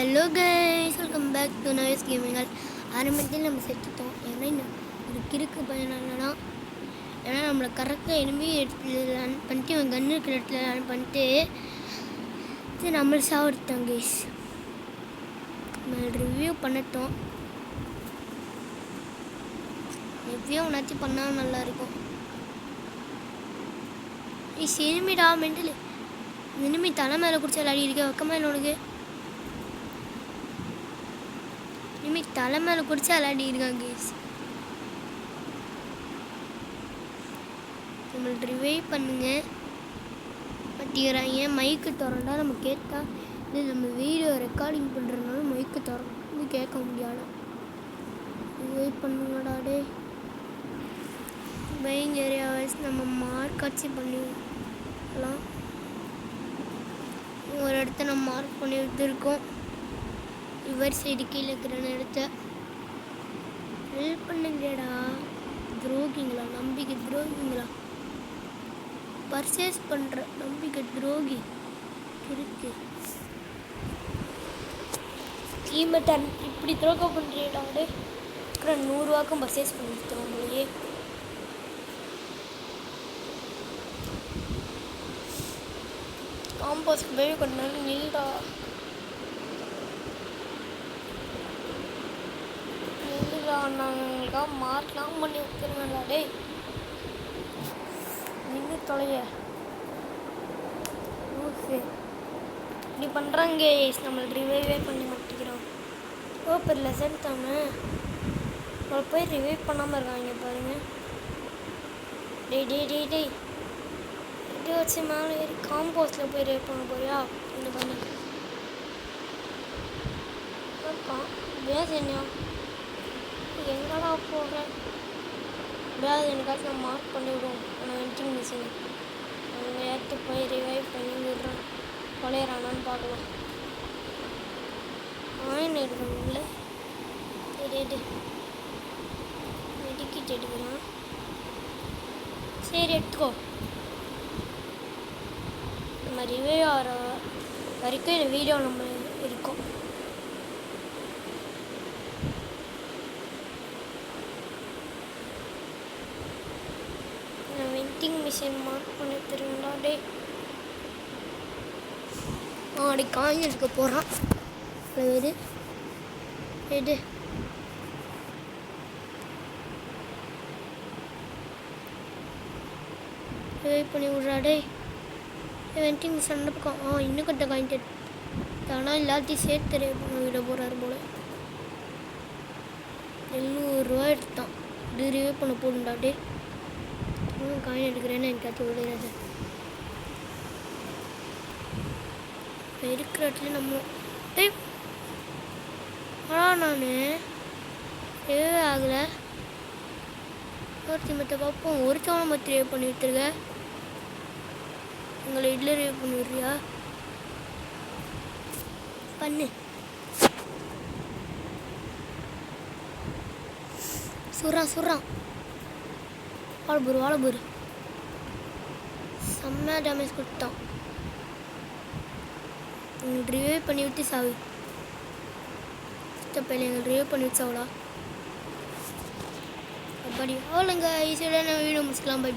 Hello guys, welcome back to noise கேமிங்கள். ஆரம்பத்தில் நம்ம செத்துட்டோம். ஏன்னா ஒரு கிறுக்கு பையனாலனா ஏன்னா நம்மளை கரெக்டாக எனிமி இடத்துல லேண்ட் பண்ணிட்டு அவன் கன்று இருக்கிற இடத்துல லேண்ட் பண்ணிட்டு சரி நம்மளை சாப்பிடுத்தான் கைஸ். நம்ம ரிவ்யூ பண்ணட்டோம். ரிவ்யூ ஒன்றாச்சும் பண்ணால் நல்லாயிருக்கும். எனிமிடா மெண்டலு இனிமே தலை மேலே குடிச்சா விளையாடி இருக்க வெக்கமா இல்லை உனக்கு? இனிமே தலை மேலே குடிச்சா விளையாடி இருக்கான் கேஸ். நம்மளை ரிவைவ் பண்ணுங்க பட்டிக்கிறாங்க. மைக்கு திறந்தா நம்ம கேட்டா இல்லை நம்ம வீடியோ ரெக்கார்டிங் பண்ணுறதுனால மைக்கு திறந்து கேட்க முடியாது. ரிவைவ் பண்ணுங்கடா டே. பைங் ஏரியாவைஸ் நம்ம மார்க்காச்சு பண்ணிக்கலாம். ஒரு இடத்த நம்ம மார்க் பண்ணி வச்சுருக்கோம். இவர் சைடு கீழே இருக்கிற இடத்த ஹெல்ப் பண்ணுங்கடா. துரோகிங்களா, நம்பிக்கை துரோகிங்களா, பர்ச்சேஸ் பண்ணுற நம்பிக்கை துரோகி இருக்கு. ஈமட்டன் இப்படி துரோகம் பண்ணுறீடாடு இருக்கிற 100 ரூபாக்கும் பர்ச்சேஸ் பண்ணிட்டோம். உங்களையே காம்போஸ்ட் போய் கொஞ்ச நேரம் நில்டா. நாங்களுக்காக மார்க்லாம் பண்ணி வச்சுருந்தா டே. நின்று தொலைய இப்படி பண்ணுறாங்க. நம்மளை ரிவைவே பண்ணி மாட்டேங்கிறோம். பேர் லெசன் தானே அவளை போய் ரிவைவ் பண்ணாமல் இருக்காங்க பாருங்க. டேய் டேய் டேய் டேய் இது வச்சு மேலே ஏறி காம்போஸ்டில் போய் ரிவைவ் பண்ண போறியா? இந்த பண்ணி பேசா எங்கடா போடுறேன் பேஸ் எனக்காச்சும் நான் மார்க் பண்ணி விடுவோம். ஆனால் வெண்டிங் மிஷின் அவங்க ஏற்று போய் ரிவைவ் பண்ணி விடுறேன். கொலையிறானான்னு பார்க்கலாம். ஆயின் எடுக்கணும்ல. சரி மெடிக்கிட் எடுக்கிறான். சரி எடுத்துக்கோ. நம்ம ரிவைவ் ஆகிற வரைக்கும் இந்த வீடியோ நம்ம இருக்கோம். வெண்டிங் மிஷின் மார்க் பண்ணி தருவா டே. அப்படி காயின் எடுக்க போகிறான். எடு வெயிட் பண்ணி விட்றா டே. வெண்டிங் மிஷின் அந்த பக்கம் இன்னும் கொஞ்சம் காயின் ஆனால் எல்லாத்தையும் சேர்த்து விட போகிறாரு போல. 700 ரூபா எடுத்தான். இது ரிவே பண்ண போடுண்டா டே. காயின் எடுக்கிறேன்னு எனக்கு கற்று விடுறது இருக்கிற இடத்துல நம்ம நான் ரிவே ஆகலை. ஒருத்தி மற்ற பார்ப்போம். ஒரு சவனை மற்ற ரிவே பண்ணி விட்டுருக்க. உங்களை இதில் ரிவே பண்ணி விட்றியா? பண்ணு. சுடுறான் வாழபூர் செம்ம டேமேஜ் கொடுத்தான். எங்களுக்கு ரிவே பண்ணி விட்டு சாவு. பையில எங்களுக்கு ரிவே பண்ணி விட்டு சாவுடா. அப்படி அவ்வளோங்க ஈஸியாக நம்ம வீடியோ முடிச்சுக்கலாம். பை.